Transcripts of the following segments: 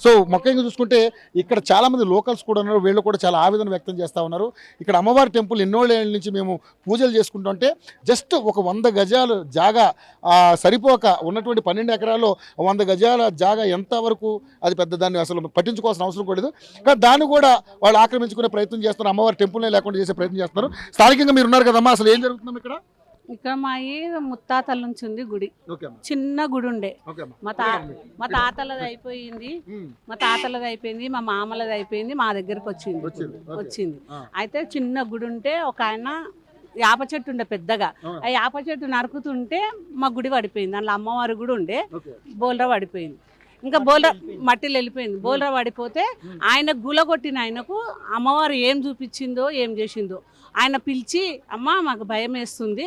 So ముఖ్యంగా చూసుకుంటే ఇక్కడ చాలామంది లోకల్స్ కూడా ఉన్నారు, వీళ్ళు కూడా చాలా ఆవేదన వ్యక్తం చేస్తూ ఉన్నారు. ఇక్కడ అమ్మవారి టెంపుల్ ఎన్నోళ్ళ నుంచి మేము పూజలు చేసుకుంటుంటే జస్ట్ ఒక 100 గజాలు జాగా సరిపోక ఉన్నటువంటి 12 ఎకరాల్లో 100 గజాల జాగా ఎంతవరకు అది పెద్ద దాన్ని అసలు పట్టించుకోవాల్సిన అవసరం కూడా లేదు. కానీ దాన్ని కూడా వాళ్ళు ఆక్రమించుకునే ప్రయత్నం చేస్తున్నారు, అమ్మవారి టెంపుల్నే లేకుండా చేసే ప్రయత్నం చేస్తున్నారు. స్థానికంగా మీరు ఉన్నారు కదమ్మా, అసలు ఏం జరుగుతుందమ్మా ఇక్కడ? ఇక్కడ మా ముత్తాతల నుంచి ఉంది గుడి, చిన్న గుడి ఉండే. మా తాతలది అయిపోయింది, మా మామలది అయిపోయింది, మా దగ్గరకు వచ్చింది. అయితే చిన్న గుడి ఉంటే ఒక ఆయన యాప చెట్టు ఉండే పెద్దగా, ఆ యాప చెట్టు నరుకుతుంటే మా గుడి పడిపోయింది. అందులో అమ్మవారి గుడి ఉండే, బోల్రా పడిపోయింది. ఇంకా బోల్రా మట్టిలో వెళ్ళిపోయింది. బోల్రా పడిపోతే ఆయన గులగొట్టిన ఆయనకు అమ్మవారు ఏం చూపించిందో ఏం చేసిందో ఆయన పిలిచి, అమ్మ మాకు భయం వేస్తుంది,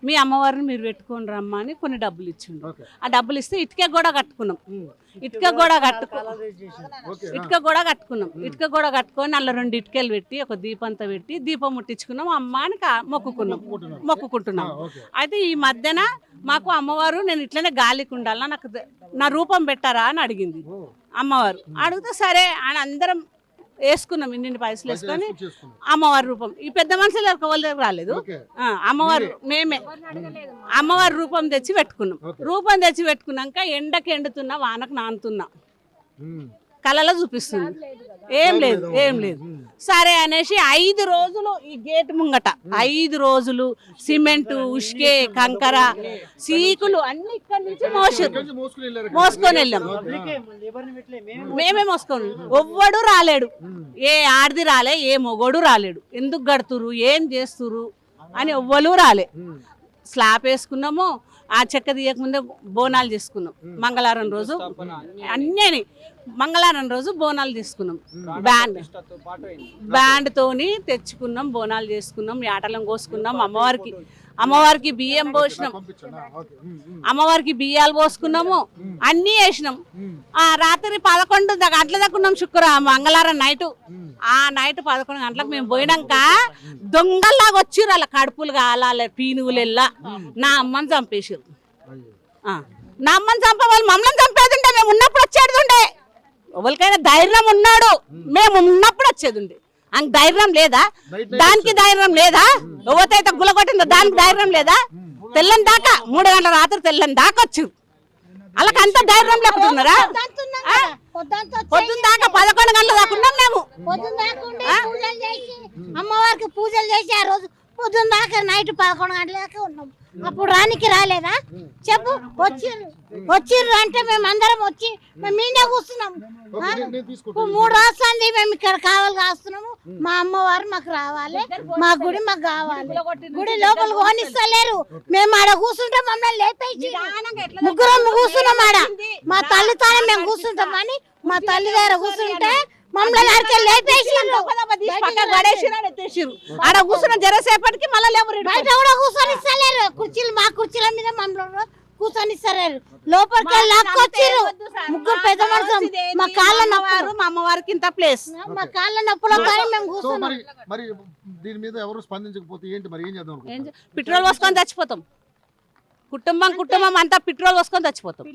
మీ అమ్మవారిని మీరు పెట్టుకొని రమ్మా అని కొన్ని డబ్బులు ఇచ్చిండు. ఆ డబ్బులు ఇస్తే ఇటుక కూడా కట్టుకున్నాం. ఇటుక కూడా కట్టుకొని అలా 2 ఇటుకలు పెట్టి ఒక దీపంతో పెట్టి దీపం ముట్టించుకున్నాం. అమ్మ అని మొక్కుకుంటున్నాం. అయితే ఈ మధ్యన మాకు అమ్మవారు నేను ఇట్లనే గాలికి ఉండాలా, నాకు నా రూపం పెట్టారా అని అడిగింది అమ్మవారు. అడిగితే సరే అని అందరం వేసుకున్నాం, ఇన్ని పైసలు వేసుకొని అమ్మవారి రూపం. ఈ పెద్ద మనుషులు వాళ్ళ దగ్గర రాలేదు, అమ్మవారు మేమే అమ్మవారి రూపం తెచ్చి పెట్టుకున్నాం. రూపం తెచ్చి పెట్టుకున్నాక ఎండకి ఎండుతున్నా, వానకు నానుతున్నా, కళలో చూపిస్తుంది. ఏం లేదు సరే అనేసి 5 రోజులు ఈ గేట్ ముంగట 5 రోజులు సిమెంటు, ఉష్కే, కంకర, సీకులు అన్ని ఇక్కడి నుంచి మోసుకొని వెళ్ళాం. మేమే మోసుకొని, ఎవ్వడు రాలేడు, ఏ ఆడది రాలే, ఏ మొగోడు రాలేడు. ఎందుకు కడుతురు, ఏం చేస్తురు అని ఎవ్వరు రాలే. స్లాబ్ వేసుకున్నాము, ఆ చెక్క తీయకముందే బోనాలు చేసుకున్నాం. మంగళవారం రోజు అన్నీ మంగళవారం రోజు బోనాలు తీసుకున్నాం. బ్యాండ్ తోని తెచ్చుకున్నాం, బోనాలు చేసుకున్నాం, యాటలం కోసుకున్నాం. అమ్మవారికి బియ్యం పోసినాం, అమ్మవారికి బియ్యాలు పోసుకున్నాము, అన్నీ వేసినాం. రాత్రి 11 గంటల దాకా ఉన్నాం. మంగళవారం నైటు, ఆ నైట్ 11 గంటలకు మేము పోయినాక దొంగల్లాగా వచ్చిర్రు. అలా కడుపులు కాలాలి, పీనుగులెల్లా నా అమ్మని చంపేసారు. నా అమ్మని చంపే వాళ్ళు మమ్మల్ని చంపేది ఉండే, మేము ఉన్నప్పుడు వచ్చేది ఉండే. ఎవరికైనా ధైర్యం ఉన్నాడు, మేము ఉన్నప్పుడు వచ్చేది ఉండే. అంత ధైర్యం లేదా? దానికి ధైర్యం లేదా? ఎవరైతే గులగొట్టిందో దానికి ధైర్యం లేదా? తెల్లని దాకా 3 గంటల రాత్రి తెల్లని దాకా వచ్చారు. అలాగ అంత ధైర్యం లేకుతున్నారా? పొద్దున్న దాకా 11 గంటల దాకా ఉన్నాం మేము. అమ్మవారికి పూజలు చేసి ఆ రోజు పొద్దున్న దాకా నైట్ 11 గంటల దాకా ఉన్నాం. అప్పుడు రానికి రాలేదా చెప్పు? వచ్చిర్రు అంటే మేము అందరం వచ్చి మేము మీనే కూర్చున్నాం. 3 రాష్ట్రాలు మేము ఇక్కడ కావాలి కాస్తున్నాము. మా అమ్మవారు మాకు రావాలి, మా గుడి మాకు కావాలి. గుడి లోపల కోనిస్తలేరు. మేము ఆడ కూర్చుంటే మమ్మల్ని లేపేసి ముగ్గురం కూర్చున్నాం ఆడ. మా తల్లితోనే మేము కూర్చుంటామని మా తల్లి దగ్గర కూర్చుంటే మమ్మల్ని ఆడ కూర్చున్న జరసేపటికి మళ్ళీ లేవు. బయట కూడా కూర్చొని ఇస్తలేరు. కుర్చీలు మా కుర్చీల మీద మమ్మల్ని కూర్చొని ఇస్తలేరు. లోపలికి లాక్కొచ్చిర్రు ముగ్గురు పెద్ద మనుషులు. మా కాళ్ళ నొప్పులు, మా అమ్మవారికి ఇంత ప్లేస్, మా కాళ్ళ నొప్పులో మేము కూర్చున్నాం. పెట్రోల్ పోసుకొని చచ్చిపోతాం. కుటుంబం అంతా పెట్రోల్ పోసుకొని చచ్చిపోతాం.